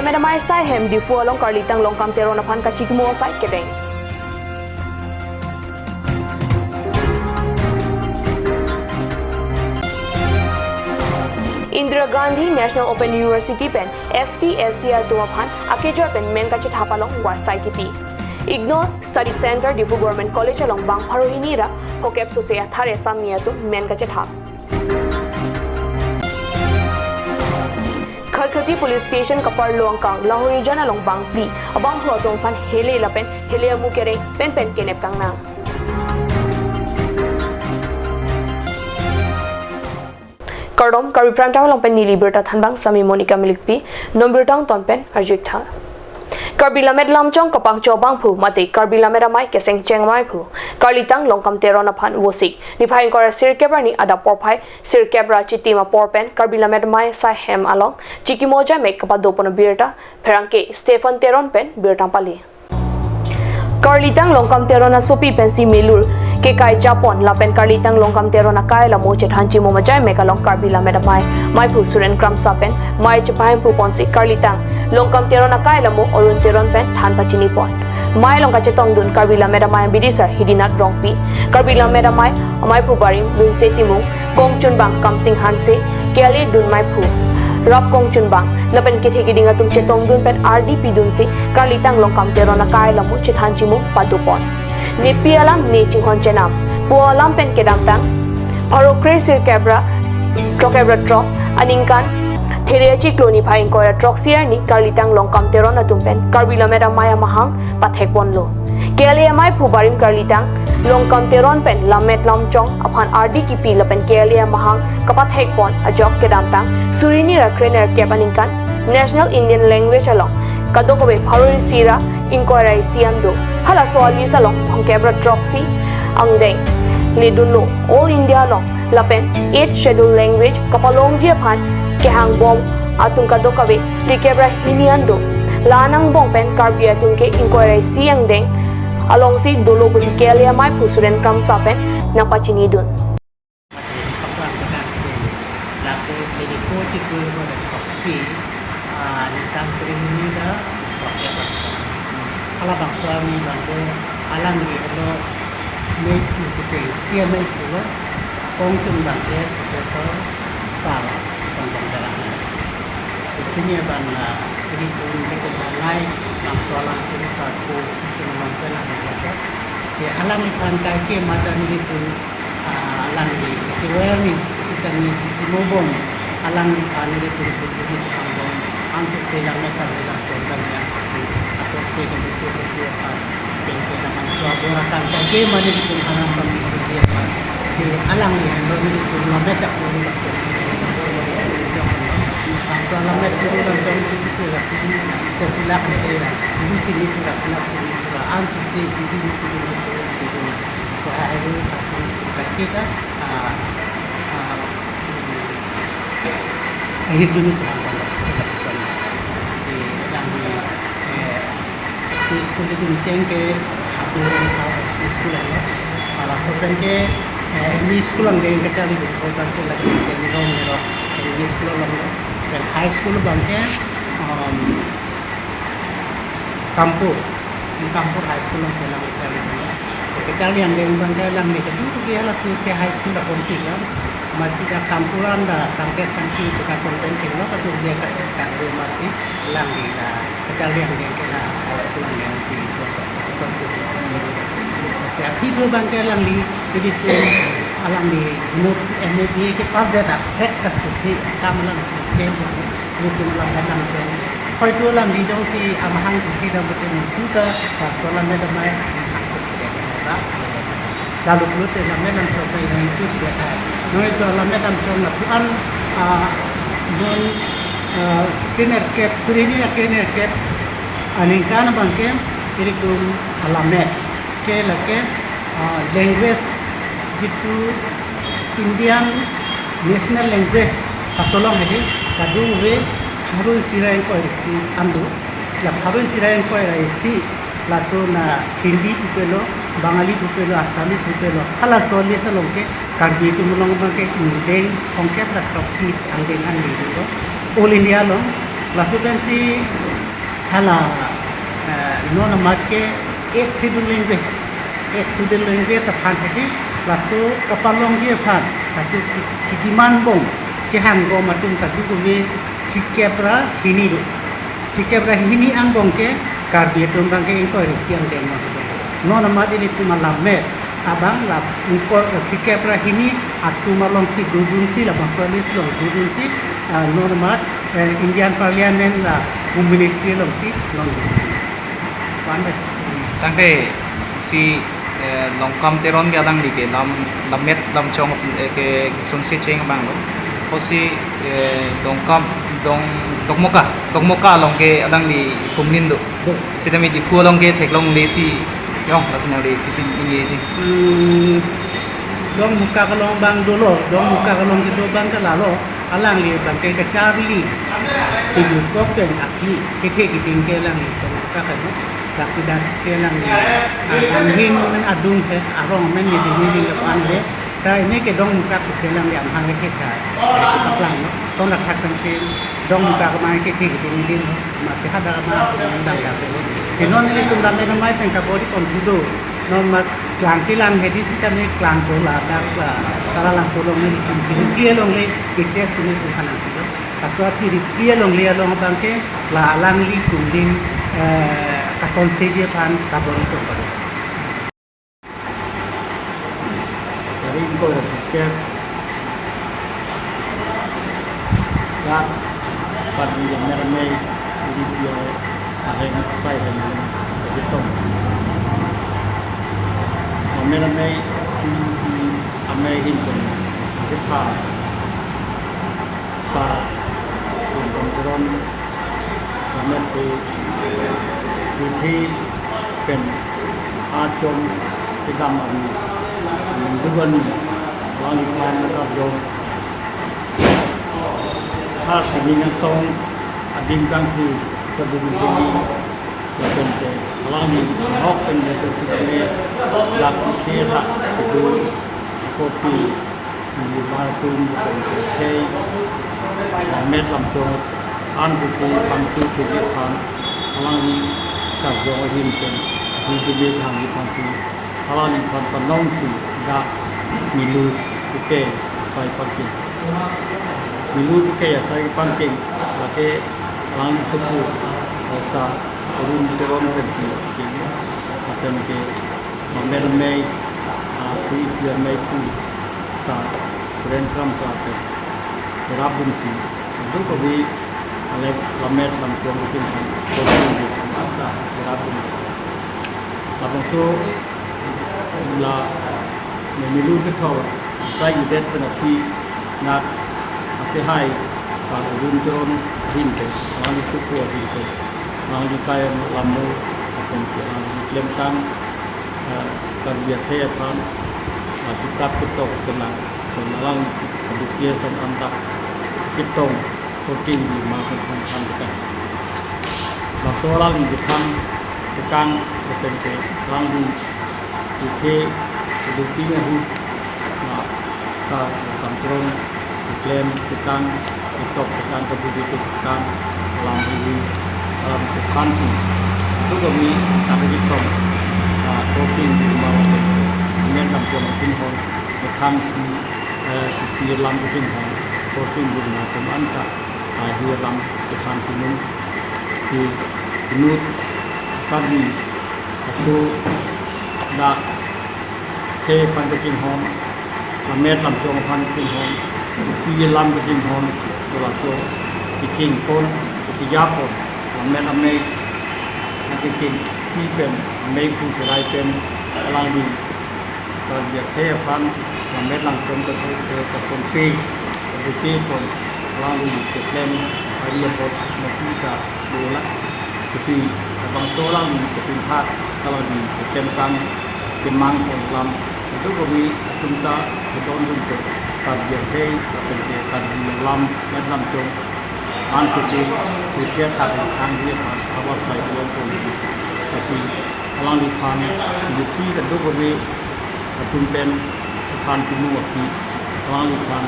medamai sai hem di fu along Karli tang long kam tero na phan ka chikmo sai kedeng Indira Gandhi National Open University pen STSCR Dumaphan Akejo pen men ka chit hapalong war sai kipi Ignore Study Center Difu Government College along Bang Pharohinira Hokep Sosea Thare Samia tu men ka chit hap Khalkhati Police Station kapar luang kang Lahori jana long Bang Pli abang hu atong phan hele lapen hele amu kere pen kenep kang na Kardom Karbi Prantang long pen nili berta thanbang Sami Monica Milikpi nombirtang tonpen arjut tha Karbi lamet lamchong kapang chobang phu mate Karbi lamera mai keseng chengmai phu Karlitang longkam terona phan wosik ni phain kora sir kebra ni ada porphai sir kebra chitima porpen Karbi lamet mai sa hem along chikimoja mek kapa dopona birta pherangke Stephen Teron pen birta pali Karlitang longkam terona sopi pensi melur ke kai Japon lapen Karlitang longkam terona kai la mo chethanchi mo majai mekalong Karbi lamera mai phu suren kram sapen mai chpaim phu ponsi Karlitang longkam terona kai la mo orun teron pen than pachini pon mai longka chetong dun Karbi lamera mai bidisar hidinat rongpi Karbi lamera mai phu barim dun se timung kongchun bang kamsing hanse kele dun mai phu Rap kong chunbang lapen ke thegi dinga tum chetong dun pen RDP dun si Karlitang longkam terona kai la mo chethanchi mo padupon ni pialam ni chinghon chenam pualam pen kedam tang parokre sir kebra trokebra trok aningkan theriachi kloni phain kora troxier ni Karlitang longkam terona tumpen Karbi lamera maya mahang pathekpon lo KLMI phubarim Karlitang longkam teron pen lamet lamchong aphan RD ki pi lapen KLM mahang kapathekpon ajok kedam tang surini rakrener kepaningkan National Indian Language along kadokobe pharoi sira inquiry siando hala soali salong thongkebra troxy angdeng ledunlo all India long lapen 8 schedule language kapalongji aphan kehang bom atung kadokabe likebra hiniando lanang bong pen Karbi atung ke inquiry siang deng along si dolo busi kelia mai pusuren kam sapen napachini dun kalau bang suami bangko alam ni kalau make itu siapa mai pula kongkun bangke profesor salah bang dalam sebenarnya bang jadi pun kita lain bang soalan tu satu kita mampu nak belajar si alam ni pantai ke mata ni itu alam ni kira ni kita ni mobong alam ni pantai itu betul ambon ansur selang mereka dalam contoh yang asal selang itu berapa pengke dalam suara pantai ke mana itu alam pantai si alam ni yang itu mereka pun alam itu dalam contoh itu lah terpilak era di sini pula ansur se itu so hari kita akhir dunia si yang school itu mencengke hampir school lah kalau sekarang ke ini school yang dengan kecil itu bukan ke lagi ini school yang dan high school bangke kampur high school yang selang kecil yang dengan bangke lang ni kedua dia lah ke high school dah konti lah masih dah kampuran dah sampai itu kan konten lo kedua dia kasih satu masih lang di lah kecil yang dengan ke high school yang si siapa itu bangke lang di jadi tu alam di mut MBA ke pas dia dah head kasih kamalan ke mungkin lang dalam tu kau itu lang di jauh si amahang kita betul juga soalan dia mai lalu dulu tu namanya dalam coba yang itu juga ada. Noi itu namanya dalam coba tuan don kinerket surini nak kinerket aningkan bangke ini tu alamet ke lake language itu Indian national language pasolong ini kadung we harus sirai kau isi amdu, sebab harus sirai kau isi langsung na Hindi pupelo, Bangali pupelo, Asami pupelo. Kalau soalnya selongke, Karbi itu mulung bangke indeng, kongke peratroksi angdengan itu. All India long, langsung kan si hala non marke ek schedule language aphan thake laso kapalong dia phan laso kidiman bong ke hanggo matung tadu ko me sikepra hini angbong ke Karbi tumbang ke ingko resiang deng non madi li tumalamet abang la ingko sikepra hini atu malong si dudun si la bangsolis long dudun si non mat Indian Parliament la ministry long si long pandai tangke si longkam teron ke adang dike lamet lam chong ke sunsi cheng bang lo kosi longkam dongmoka long ke adang di kumnin do sidami di pu long ke thek long le si yong lasna le kisin ini ji dong muka kalong bang dulu dong muka kalong gitu bang kalalo alang li bang ke kacari tidu kok pen akhi ke giting ke lang li dong muka kan laksidan sialang li angin men adung he arong men ni ni lepan le ta ini ke dong muka ke sialang li amhang ke ka paklang no son rak hak kan si dong muka ke mai ke giting din masih ada ma dang ya ke sinon ni tum dam ne mai pen ka body kon dudo non mat klang tilang hedi sita me klang bola dak la tara lang solong ni kia long le kises ni tuhanan tu aswa ti kia long le long bangke la lang li kundin kason seje pan kabon tu pada dari ko ke ya pada yang merame di dia ahen sai hen itu Amerika Amerika kita sa kontrol Amerikaที่เป็นอาจมที่ทำอันทุกวันวางพานนะครับโยมถ้าสิ่งนี้ต้องอดีตกันคือกระดูกที่นี้จะเป็นแต่ล่างนี้นอกเป็นแต่สิ่งนี้หลักเสียหลักกระดูกโคตรมีบาตุนเป็นเทเม็ดลำโพงอันที่บางจุดที่ทางล่างนี้กับโยมหินเป็นที่จะทำที่ทำที่ล่างนี้พันธุ์น้องสีดามีลูกที่เกยไฟปักกิ่งมีลูกที่เกยไฟปักกิ่งแล้วก็ล่างนี้สุขุภาษารุ่นเทโรนเป็นสิ่งที่เป็นเกยมันเป็นไม่ที่เพื่อไม่พูดสาเรนครัมกลาเป็นรับบุญสิ่งทุกวีอะไรละเม็ดลำตัวมันเป็นตัวที่ดีรับบุญรับบุญสู้ละไม่รู้ที่เขาใช้อยู่เด็ดเป็นที่นักที่ให้การรุ่นโจรหินเป็นงานที่ทุกตัวหินเป็นงานที่ใครลำมือเป็นเกี่ยวกับเรื่องตั้งการเบียดเทียบพันจิตตับจิตตกเป็นหลักเป็นร่างกระดูกเยื่อเป็นอันดับจิตตรงโปรตีนดีมาเป็นทำกันเราตัวร่างจะทำจะกางจะเป็นเกล็ดร่างดีดีเทกระดูกที่ไม่หุ่นก็ทำตรงเคลมจะกางจิตตกจะกางกระดูกจะกางลำดีลำจะทันสิ่งทุกอย่างมีการจิตตรงโปรตีนดีมาเป็นเงินลำตัวมันขึ้นคนจะทำที่ลำจะขึ้นคนโปรตีนดีมาเป็นอันตรายที่ลำจะทำที่นู้นที่นู้นก็มีตัวดาเคพันจะกินหอมลำเม็ดลำตัวพันกินหอมที่ลำจะกินหอมตัวตัวที่กินต้นที่ยาปนลำเม็ดมันจะกินที่เป็นไม่ผู้ชายเป็นอะไรดีตอนเดียกเทพันลำเม็ดลำตัวจะเป็นคนฟรีเป็นฟรีคนเราดูเก็บเล่นไปเรียนบทมาที่จะดูละที่บางตัวเราจะเป็นธาตุเราดีเก็บเล่นกันเป็นมังคนลำทุกคนมีคุณตาเป็นต้นรุ่นเกิดการเรียนเทเป็นการเรียนลำและลำจงอันที่คือเชื่อทางทางเรียนมาเขาว่าใส่เรื่องคนแต่ที่เราดีพันอยู่ที่กันทุกคนมีคุณเป็นพันที่นู่นที่เราดีพัน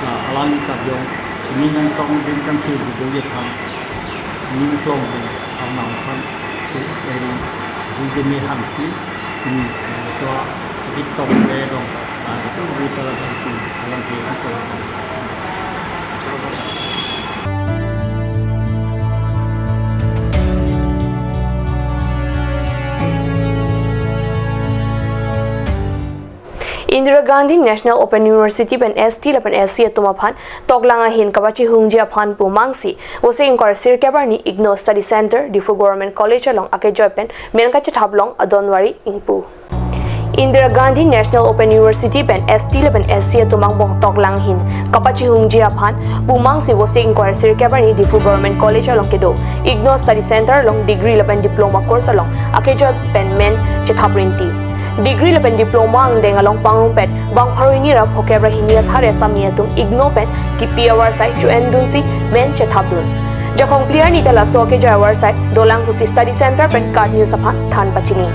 alang kat yong ini nang tong din kan fi du ye kan ini tong น้องคนที่เป็นวิจะมีหันที่ตัวที่ตรงเลยตรงitu di dalam hati dalam kehidupan. Indira Gandhi National Open University pen ST lapen SC tumaphan toklanga hin kabachi hungjia phan pu mangsi wose inquire sir kabarni Igno Study Center Difu Government College along akejoy pen menka chathablong adonwari ingpu Indira Gandhi National Open University pen ST lapen SC tumangbong toklang hin kabachi hungjia phan pu mangsi wose inquire sir kabarni Difu Government College along kedo Igno Study Center along degree lapen diploma course along akejoy pen men chathabrinti Degree lepen diploma ang deng along pangumpet bang paruini ra phokebra hinia thare samia tum igno pen ki piawar sai chu endun si men che thabdun jakhong clear ni tala so ke jawar sai dolang kusi study center pen card news apha than pachini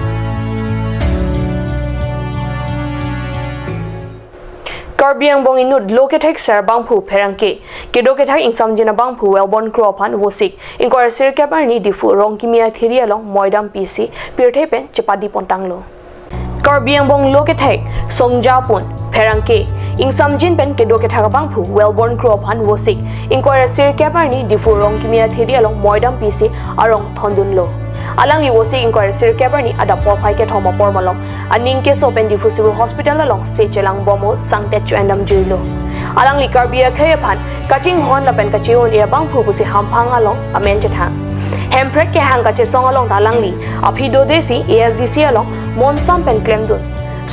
Karbi ang bong inud loketek sar bangphu pherangke kedoketak insam jina bangphu welbon krophan wosik inquire sir kabarni difu rongkimia thiri along moidam pc pirthe pen chepadi pontanglo Karbi ang bong loketek songjapun pherangke ingsamjin pen kedoketak bangphu welborn krophan wosik inquire sir kabarni difu rongkimia thiri along moidam pc arong thondunlo alang li wosik inquire sir kabarni ada porphai ke thoma pormalong aning ke so pen difu civil hospital along se chelang bomot sangte chu endam juilo alang li Karbi khe phan kaching hon la pen kachion e bangphu pusi hamphang along amen chetha Hemprek ke hang kache song along dalang li aphido desi ASDC along monsam pen claim dun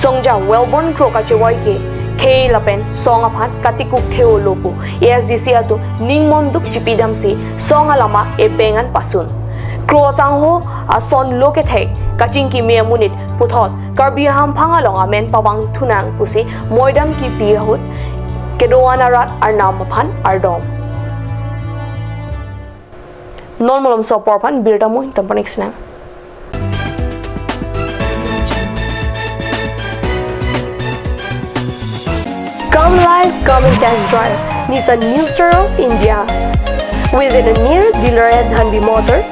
songja wellborn kro kache wai ke khe lapen song aphan katikuk theo lopu ASDC atu ningmon duk chipidam si song alama e bengan pasun kro sang ho ason loke thek kaching ki me munit puthot Karbi ham phang along amen pawang thunang pusi moidam ki pihut kedoana rat arnam phan ardom Normal so porpan birda mo tampanik na. Come live, come and test drive Nissan New Star India. Visit a nearest dealer at Dhanbi Motors.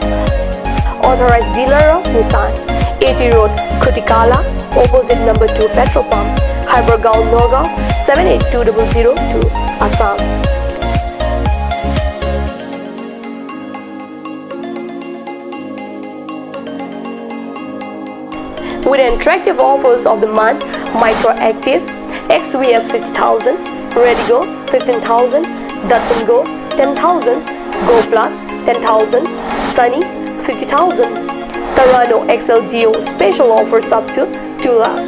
Authorized dealer of Nissan. 80 Road, Kutikala, opposite number 2 petrol pump, Hypergaon, Nagaon 78200 Assam. With attractive offers of the month, Microactive, XVS 50,000, Redigo 15,000, Datsun Go 10,000, Go Plus 10,000, Sunny 50,000. Tarano XLDO special offers up to 2 lakh.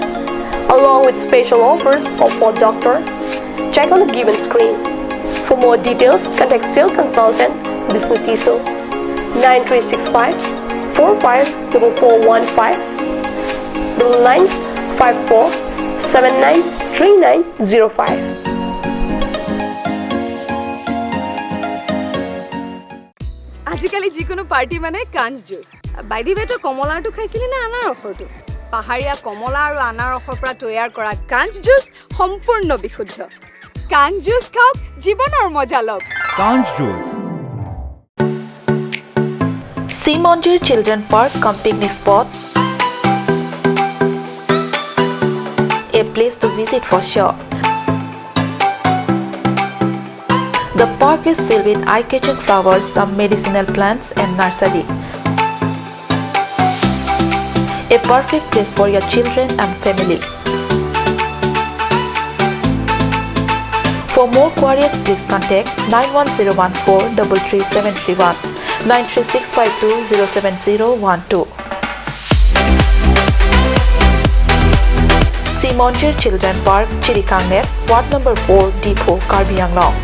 Along with special offers of Ford Doctor, check on the given screen. For more details, contact sales consultant Bisnu Tiso 9365 454415 9954 793905. আজিকালি যিকোনো পাৰ্টি মানে কাঞ্জ জুচ বাইদি বেটো কমলাটো খাইছিলি না আনাৰসৰটো পাহাৰীয়া কমলা আৰু আনাৰসৰ পৰা তৈয়াৰ কৰা কাঞ্জ জুচ সম্পূৰ্ণ বিশুদ্ধ কাঞ্জ জুচ খাওক জীৱনৰ মজা লওক কাঞ্জ juice Simonjir Children Park cum picnic spot, a place to visit for sure. The park is filled with eye-catching flowers, some medicinal plants and nursery. A perfect place for your children and family. For more queries, please contact 91014 33731 93652 07012. Simonjir Children Park, Chirikangnet, Ward number 4, Depot, Karbi Anglong.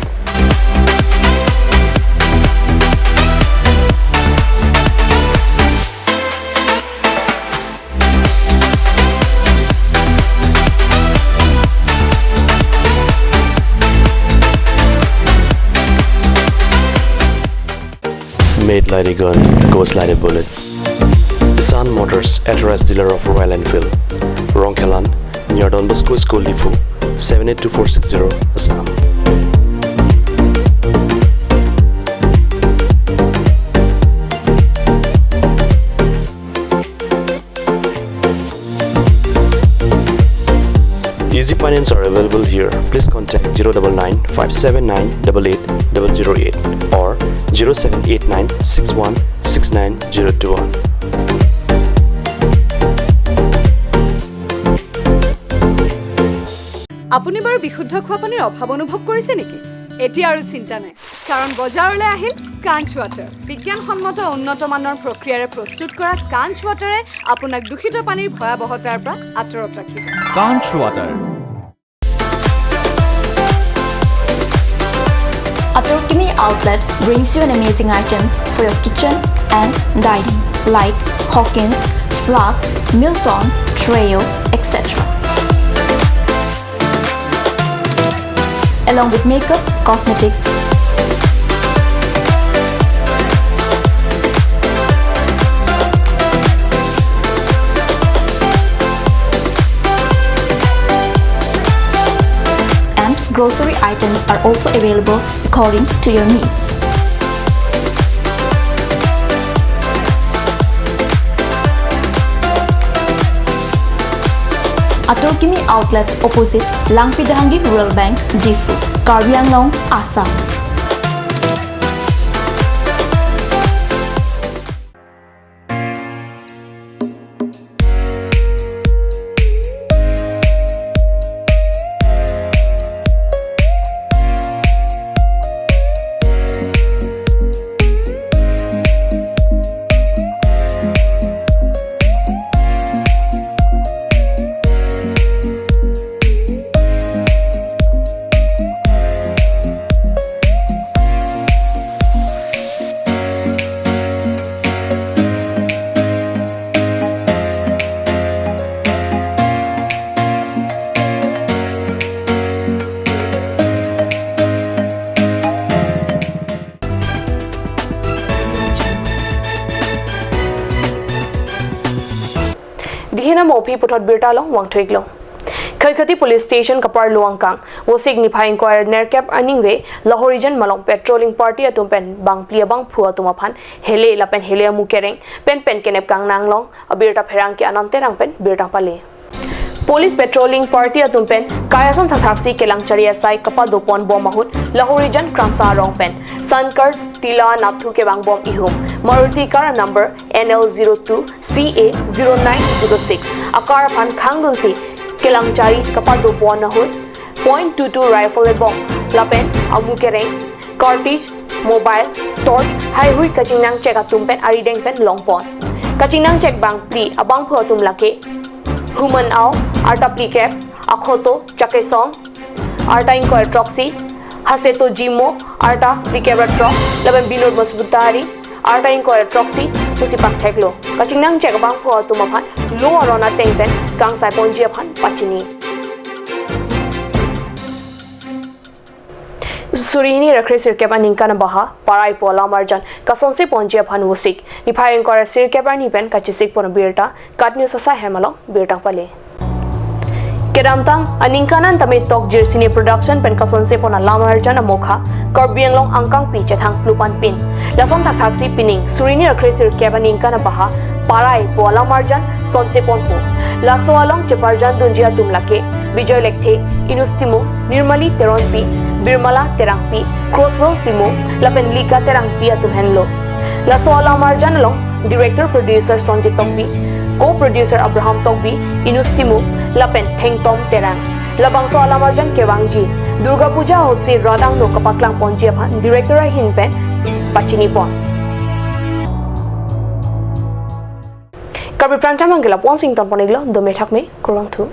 Made like a gun, goes like a bullet. Sun Motors, authorized dealer of Royal Enfield, Rongkhelan, near Don Bosco School Difu, 782460, Assam. finance are available here. Please contact 099 579 88008 or 0789 61 69021. আপুনি বাৰু বিশুদ্ধ খোৱা পানীৰ অভাৱ অনুভৱ কৰিছে নেকি? এতিয়া আৰু চিন্তা নাই, কাৰণ বজাৰলৈ আহিল কাঞ্চ ৱাটাৰ। বিজ্ঞানসন্মত উন্নত মানৰ প্ৰক্ৰিয়াৰে প্ৰস্তুত কৰা কাঞ্চ ৱাটাৰে আপোনাক দূষিত পানীৰ ভয়াৱহতাৰ পৰা আঁতৰত ৰাখিব। কাঞ্চ water. Atorkimi outlet brings you an amazing items for your kitchen and dining like Hawkins, flasks, Milton, Treo, etc. Along with makeup, cosmetics, and grocery items are also available according to your needs. Atorkimi outlet opposite Langpidahangi Rural Bank, Difu, Karbi Anglong, Assam. Dihina mopi putot birtalong wang thuiklong. Khalkhati police station kapar luangkang wo signify inquiry nercap aningwe Lahorijan malong patrolling party atumpen bang plia bang phua tumaphan hele lapen hele amukereng pen kenep kang nanglong abirta pherang ki anam terang pen birta pale. Police patrolling party atumpen kayason thaksi kelang charia sai kapa dopon bom mahut Lahorijan kramsa rong pen sankar tila napthu ke bang bom ihum Maruti car number NL02 CA0906 akar phan khangdun si kelang chari kapa dopon nahut .22 rifle bom lapen amukereng cartridge mobile torch hai hui kachingnang check atumpen arideng pen longpon kachingnang check bang pli abang phu atum lake human au arta plicap akhoto chakesong arta inquire troxy haseto jimo arta plicap truck laban binod masbutari arta inquire troxy musipak theklo kachingnang check bang pho tumaphan lo arona tengpen kang sai ponji aphan pachini Surini rakre sirkepa ninkana baha parai pola marjan kasonse ponji aphan wusik nifai inquire sirkepa nipen kachisik pon birta katnew sasa hemalo birta pale Kedamtang aningkanan tame tok jersini production pen kasonse pon alamarjan amokha Karbi Anglong angkang pi chethang plupan pin lason thaksi pining Surini rakre sirkepa ninkana baha parai pola marjan sonse pon pu laso along cheparjan dunjia tumlake Bijoy Lekthe Inustimu Nirmali Teronpi Birmala Terangpi Crosswell Timu Lapen Lika Terangpi atumhenlo Laso alamarjan along director producer Sonjit Tokbi co-producer Abraham Tokbi Inustimu Lapen Thengtom Terang Labangso alamarjan Kewangji Durga Puja hotsi radang no kapaklang ponji aphan director hinpen pachini pon Karbi Prantam Angela Washington poniglo do methak me kurang thu